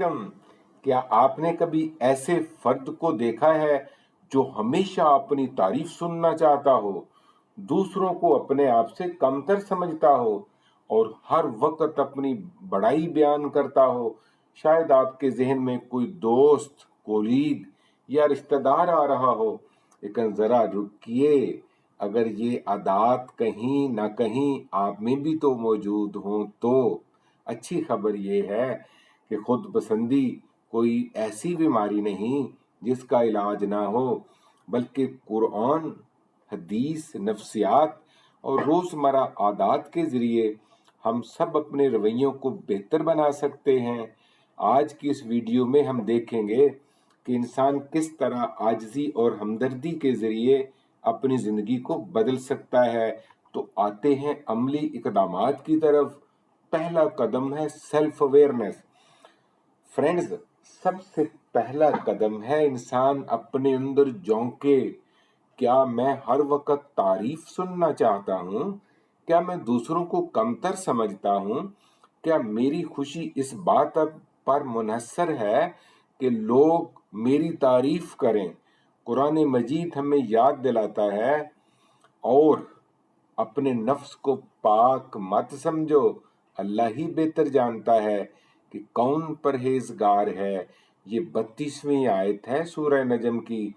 क्या आपने कभी ऐसे फर्द को देखा है जो हमेशा अपनी तारीफ सुनना चाहता हो, दूसरों को अपने आप से कमतर समझता हो और हर वक्त अपनी बड़ाई बयान करता हो? शायद आपके जहन में कोई दोस्त, कोलीग या रिश्तेदार आ रहा हो, लेकिन जरा रुकिए, अगर ये आदत कहीं ना कहीं आप में भी तो मौजूद हो तो अच्छी खबर ये है कि खुद पसंदी कोई ऐसी बीमारी नहीं जिसका इलाज ना हो, बल्कि कुरान, हदीस, नफ्सियात और रोजमर्रा आदत के जरिए हम सब अपने रवैयों को बेहतर बना सकते हैं। आज की इस वीडियो में हम देखेंगे कि इंसान किस तरह आजिज़ी और हमदर्दी के जरिए अपनी जिंदगी को बदल सकता है। तो आते हैं अमली इकदामात की तरफ। पहला कदम है सेल्फ अवेयरनेस। फ्रेंड्स, सबसे पहला कदम है इंसान अपने अंदर झांके। क्या मैं हर वक्त तारीफ सुनना चाहता हूँ? क्या मैं दूसरों को कमतर समझता हूँ? क्या मेरी खुशी इस बात पर मुनहसर है कि लोग मेरी तारीफ करें? कुरान मजीद हमें याद दिलाता है, और अपने नफ्स को पाक मत समझो, अल्लाह ही बेहतर जानता है कि कौन परहेजगार है। ये 32वीं आयत है सूरह नजम की।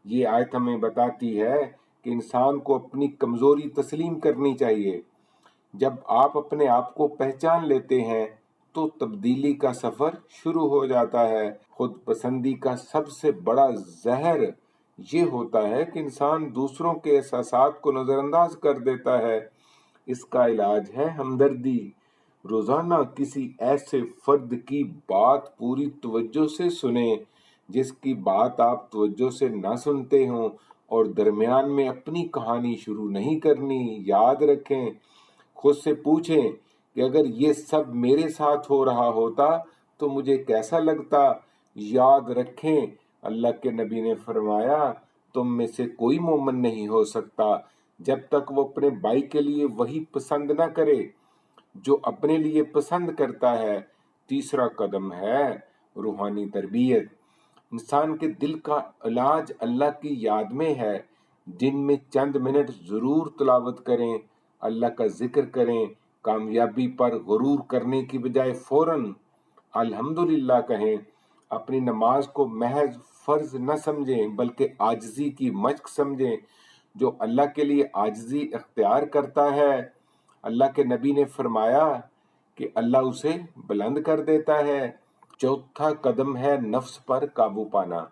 ये आयत हमें बताती है कि इंसान को अपनी कमजोरी तस्लीम करनी चाहिए। जब आप अपने आप को पहचान लेते हैं तो तब्दीली का सफर शुरू हो जाता है। खुद पसंदी का सबसे बड़ा जहर ये होता है कि इंसान दूसरों के एहसासात को नजरअंदाज कर देता है। इसका इलाज है हमदर्दी। रोजाना किसी ऐसे फर्द की बात पूरी तवज्जो से सुने जिसकी बात आप तवज्जो से ना सुनते हों, और दरमियान में अपनी कहानी शुरू नहीं करनी। याद रखें, खुद से पूछें कि अगर ये सब मेरे साथ हो रहा होता तो मुझे कैसा लगता। याद रखें, अल्लाह के नबी ने फरमाया, तुम में से कोई मोमिन नहीं हो सकता जब तक वो अपने भाई के लिए वही पसंद ना करे जो अपने लिए पसंद करता है। तीसरा कदम है रूहानी तरबियत। इंसान के दिल का इलाज अल्लाह की याद में है। दिन में चंद मिनट जरूर तिलावत करें, अल्लाह का जिक्र करें। कामयाबी पर गुरूर करने की बजाय फौरन अल्हम्दुलिल्लाह कहें। अपनी नमाज को महज फर्ज न समझें बल्कि आजिज़ी की मशक समझें। जो अल्लाह के लिए आजिज़ी इख्तियार करता है, अल्लाह के नबी ने फरमाया कि अल्लाह उसे बुलंद कर देता है। चौथा कदम है नफ्स पर काबू पाना।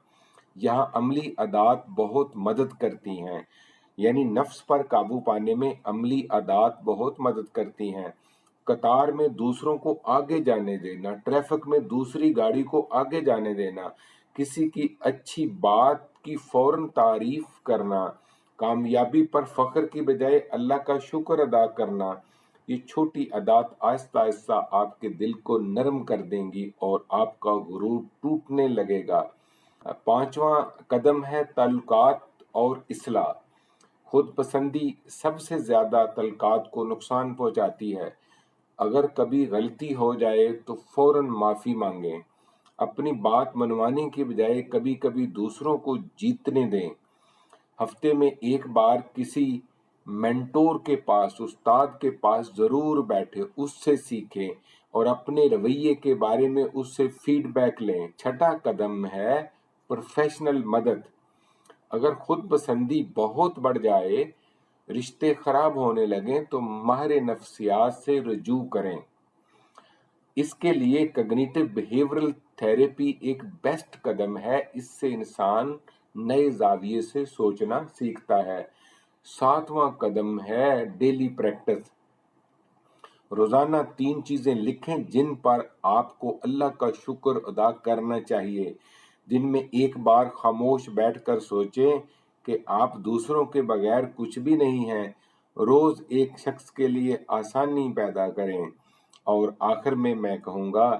यहाँ अमली आदात बहुत मदद करती हैं, यानी नफ्स पर काबू पाने में अमली आदात बहुत मदद करती हैं। कतार में दूसरों को आगे जाने देना, ट्रैफिक में दूसरी गाड़ी को आगे जाने देना, किसी की अच्छी बात की फौरन तारीफ करना, कामयाबी पर फख्र की बजाय अल्लाह का शुक्र अदा करना। ये छोटी आदत आहिस्ता आहिस्ता आपके दिल को नरम कर देंगी और आपका गुरूर टूटने लगेगा। पांचवा कदम है ताल्लुकात और इस्लाह। खुद पसंदी सबसे ज्यादा तल्कात को नुकसान पहुंचाती है। अगर कभी गलती हो जाए तो फौरन माफी मांगें। अपनी बात मनवाने की बजाय कभी कभी दूसरों को जीतने दें। हफ्ते में एक बार किसी मेंटोर के पास, उस्ताद के पास जरूर बैठे, उससे सीखें और अपने रवैये के बारे में उससे फीडबैक लें। छठा कदम है प्रोफेशनल मदद। अगर खुद पसंदी बहुत बढ़ जाए, रिश्ते खराब होने लगे तो माहिर नफ्सियात से रुजू करें। इसके लिए कॉग्निटिव बिहेवियरल थेरेपी एक बेस्ट कदम है। इससे इंसान नए जाविये से सोचना सीखता है। सातवां कदम है डेली प्रैक्टिस। रोजाना 3 चीजें लिखें जिन पर आपको अल्लाह का शुक्र अदा करना चाहिए। दिन में एक बार खामोश बैठकर सोचें कि आप दूसरों के बगैर कुछ भी नहीं हैं। रोज एक शख्स के लिए आसानी पैदा करें। और आखिर में मैं कहूँगा,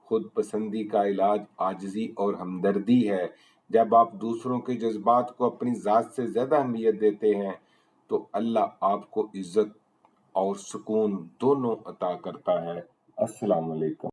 खुद पसंदी का इलाज आजिज़ी और हमदर्दी है। जब आप दूसरों के जज्बात को अपनी ज़ात से ज़्यादा अहमियत देते हैं तो अल्लाह आपको इज्जत और सुकून दोनों अता करता है। अस्सलाम वालेकुम।